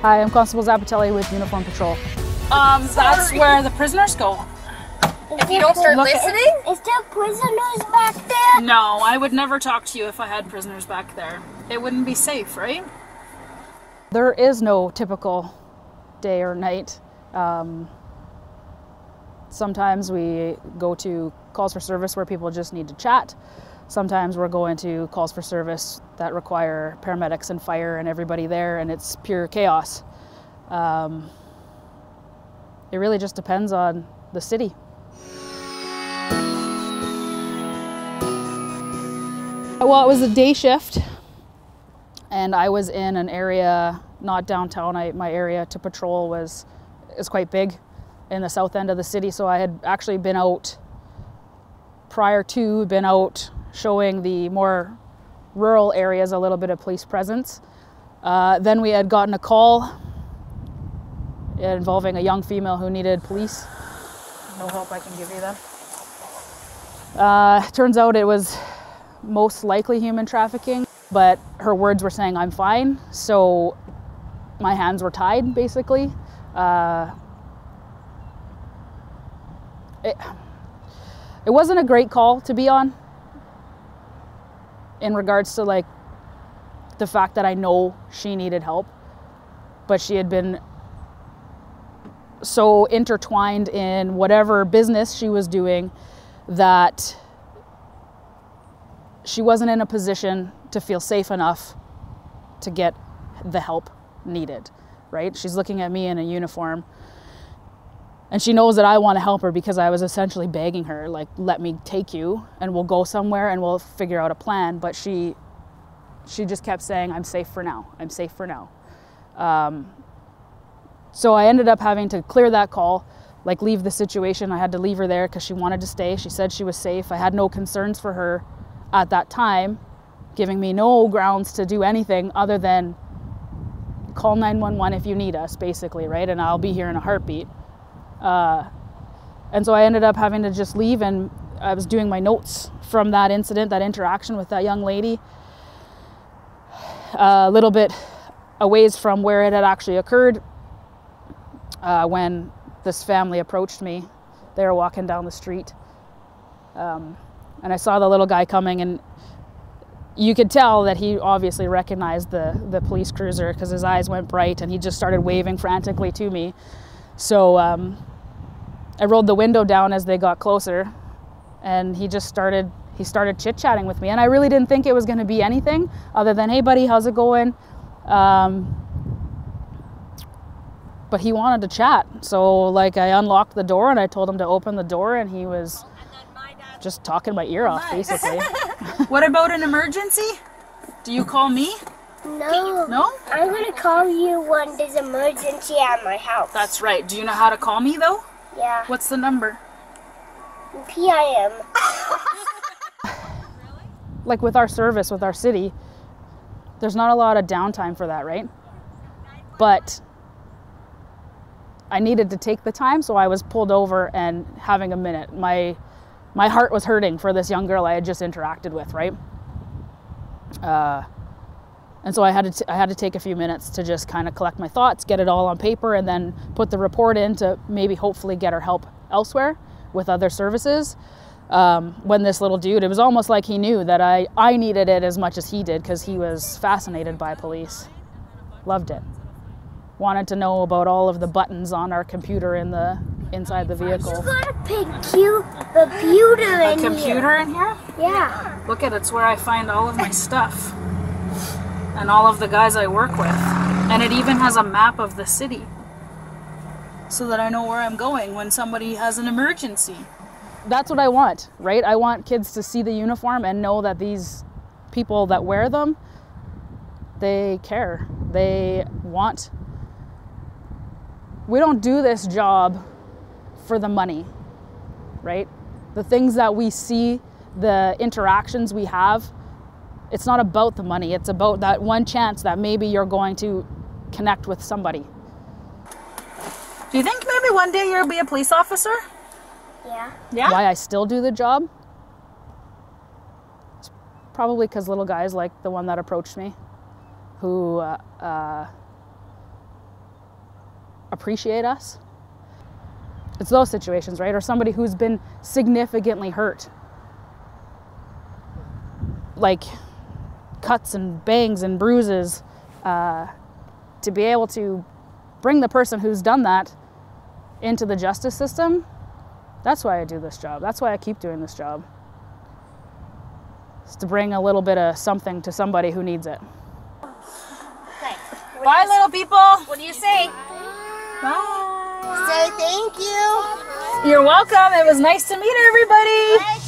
Hi, I'm Constable Zappitelli with Uniform Patrol. That's where the prisoners go. If you don't start listening? Is there prisoners back there? No, I would never talk to you if I had prisoners back there. It wouldn't be safe, right? There is no typical day or night. Sometimes we go to calls for service where people just need to chat. Sometimes we're going to calls for service that require paramedics and fire and everybody there, and it's pure chaos. It really just depends on the city. Well, it was a day shift, and I was in an area, not downtown. My area to patrol is quite big in the south end of the city, so I had actually been out showing the more rural areas a little bit of police presence. Then we had gotten a call involving a young female who needed police. No help I can give you then. Turns out it was most likely human trafficking, but her words were saying I'm fine, so my hands were tied basically. It wasn't a great call to be on in regards to like the fact that I know she needed help, but she had been so intertwined in whatever business she was doing that she wasn't in a position to feel safe enough to get the help needed, right? She's looking at me in a uniform, and she knows that I want to help her because I was essentially begging her, like, let me take you and we'll go somewhere and we'll figure out a plan. But she just kept saying, I'm safe for now. I'm safe for now. So I ended up having to clear that call, like leave the situation. I had to leave her there because she wanted to stay. She said she was safe. I had no concerns for her at that time, giving me no grounds to do anything other than call 911 if you need us, basically, right? And I'll be here in a heartbeat. And so I ended up having to just leave, and I was doing my notes from that incident, that interaction with that young lady, a little bit a ways from where it had actually occurred. When this family approached me, they were walking down the street, and I saw the little guy coming, and you could tell that he obviously recognized the police cruiser because his eyes went bright and he just started waving frantically to me. So I rolled the window down as they got closer, and he started chit-chatting with me, and I really didn't think it was going to be anything other than, hey buddy, how's it going? But he wanted to chat, so like I unlocked the door and I told him to open the door, and he was just talking my ear off, basically. What about an emergency? Do you call me? No. No? I'm going to call you when there's an emergency at my house. That's right. Do you know how to call me, though? Yeah. What's the number? PIM. Like with our service, with our city, there's not a lot of downtime for that, right? But I needed to take the time, so I was pulled over and having a minute. My heart was hurting for this young girl I had just interacted with, right? And so I had to take a few minutes to just kind of collect my thoughts, get it all on paper, and then put the report in to maybe hopefully get her help elsewhere with other services. When this little dude, it was almost like he knew that I needed it as much as he did, because he was fascinated by police. Loved it. Wanted to know about all of the buttons on our computer inside the vehicle. You got a computer in here. A computer in here? Yeah. Look at it, it's where I find all of my stuff and all of the guys I work with. And it even has a map of the city so that I know where I'm going when somebody has an emergency. That's what I want, right? I want kids to see the uniform and know that these people that wear them, they care. They want. We don't do this job for the money, right? The things that we see, the interactions we have, it's not about the money. It's about that one chance that maybe you're going to connect with somebody. Do you think maybe one day you'll be a police officer? Yeah. Yeah? Why I still do the job? It's probably because little guys like the one that approached me, who appreciate us. It's those situations, right? Or somebody who's been significantly hurt. Like cuts and bangs and bruises. To be able to bring the person who's done that into the justice system, that's why I do this job. That's why I keep doing this job. It's to bring a little bit of something to somebody who needs it. Okay. Bye, little people. What do you say? Bye. Say thank you. You're welcome. It was nice to meet everybody.